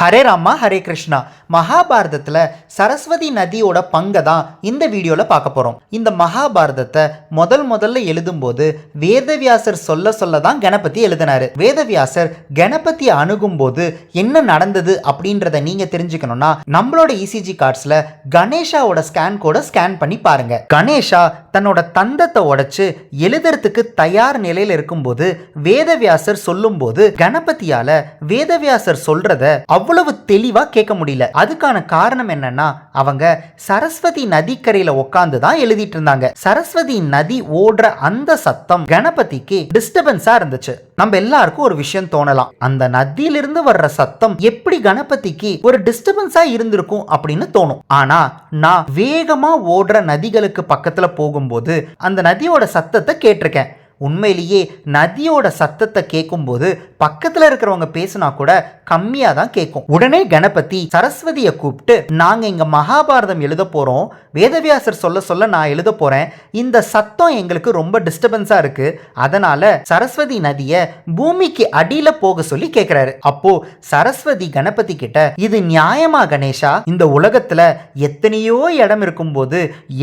ஹரே ராமா ஹரே கிருஷ்ணா. மகாபாரதத்தில் சரஸ்வதி நதியோட பங்கை தான் இந்த வீடியோவில் பார்க்க போகிறோம். இந்த மகாபாரதத்தை முதல்ல எழுதும்போது வேதவியாசர் சொல்ல தான் கணபதி எழுதினாரு. வேதவியாசர் கணபதியை அணுகும்போது என்ன நடந்தது அப்படின்றத நீங்கள் தெரிஞ்சுக்கணும்னா நம்மளோட இசிஜி கார்ட்ஸில் கணேஷாவோட ஸ்கேன் கோடை ஸ்கேன் பண்ணி பாருங்க. கணேஷா தன்னோட தந்தத்தை உடைச்சு எழுதுறதுக்கு தயார் நிலையில் இருக்கும்போது வேதவியாசர் சொல்லும்போது கணபதியால வேதவியாசர் சொல்றத அவ்வளவு தெளிவா கேட்க முடியல. அதுக்கான காரணம் என்னன்னா அவங்க சரஸ்வதி நதிக்கரையில உட்கார்ந்து தான் எழுதிட்டு இருந்தாங்க. சரஸ்வதி நதி ஓடுற அந்த சத்தம் கணபதிக்கு டிஸ்டர்பன்ஸா இருந்துச்சு. நம்ம எல்லாருக்கும் ஒரு விஷயம் தோணலாம், அந்த நதியிலிருந்து வர்ற சத்தம் எப்படி கணபதிக்கு ஒரு டிஸ்டர்பன்ஸா இருந்திருக்கும் அப்படின்னு தோணும். ஆனா நான் வேகமா ஓடுற நதிகளுக்கு பக்கத்துல போகும்போது அந்த நதியோட சத்தத்தை கேட்டிருக்கேன். உண்மையிலேயே நதியோட சத்தத்தை கேட்கும்போது பக்கத்துல இருக்கிறவங்க பேசினா கூட கம்மியா தான் கேட்கும். உடனே கணபதி சரஸ்வதியை கூப்பிட்டு, நாங்க இங்க மகாபாரதம் எழுத போறோம், வேதவியாசர் சொல்ல நான் எழுத போறேன், இந்த சத்தம் எங்களுக்கு ரொம்ப டிஸ்டர்பன்ஸா இருக்கு, அதனால சரஸ்வதி நதியை பூமிக்கு அடியில போக சொல்லி கேட்கிறாரு. அப்போ சரஸ்வதி கணபதி கிட்ட, இது நியாயமா கணேஷா? இந்த உலகத்துல எத்தனையோ இடம் இருக்கும்போது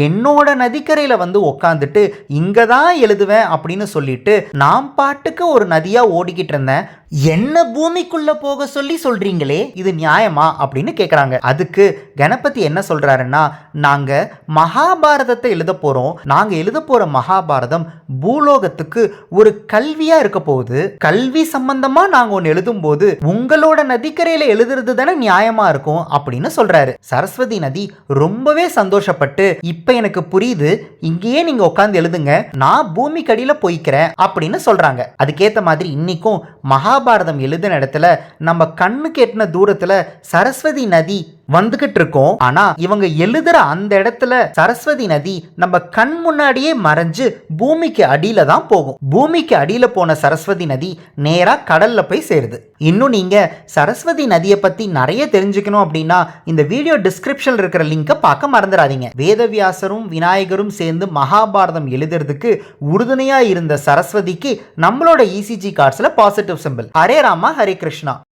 என்னோட நதிக்கரையில வந்து உக்காந்துட்டு இங்கதான் எழுதுவேன் அப்படின்னு சொல்லிட்டு நான் பாட்டுக்கு ஒரு நதியா ஓடிக்கிட்டு இருந்தேன், என்ன பூமிக்குள்ள போக சொல்லி சொல்றீங்களே, இது நியாயமா அப்படின்னு கேட்கறாங்க. அதுக்கு கணபதி என்ன சொல்றாருன்னா, நாங்க மகாபாரதத்தை எழுத போறோம், நாங்க எழுத போற மகாபாரதம் பூலோகத்துக்கு ஒரு கல்வியா இருக்க போகுது, கல்வி சம்பந்தமா நாங்க ஒன்னு எழுதும் போது உங்களோட நதிக்கரையில எழுதுறது தானே நியாயமா இருக்கும் அப்படின்னு சொல்றாரு. சரஸ்வதி நதி ரொம்பவே சந்தோஷப்பட்டு, இப்ப எனக்கு புரியுது, இங்கேயே நீங்க உட்கார்ந்து எழுதுங்க, நான் பூமி கடியில போய்க்கிறேன் அப்படின்னு சொல்றாங்க. அதுக்கேத்த மாதிரி இன்னைக்கும் மகாபாரதம் எழுதின இடத்துல நம்ம கண்ணுக்கு எட்டின தூரத்துல சரஸ்வதி நதி வந்துகிட்டு இருக்கோம். ஆனா இவங்க எழுதுற அந்த இடத்துல சரஸ்வதி நதி நம்ம கண் முன்னாடியே மறைஞ்சு பூமிக்கு அடியில தான் போகும். பூமிக்கு அடியில போன சரஸ்வதி நதி நேரா கடல்ல போய் சேருது. இன்னும் நீங்க சரஸ்வதி நதியை பத்தி நிறைய தெரிஞ்சுக்கணும் அப்படின்னா இந்த வீடியோ டிஸ்கிரிப்ஷன்ல இருக்கிற லிங்கை பார்க்க மறந்துடாதீங்க. வேதவியாசரும் விநாயகரும் சேர்ந்து மகாபாரதம் எழுதுறதுக்கு உறுதுணையா இருந்த சரஸ்வதிக்கு நம்மளோட இசிஜி கார்ட்ஸ்ல பாசிட்டிவ் சிம்பிள். ஹரே ராமா ஹரே கிருஷ்ணா.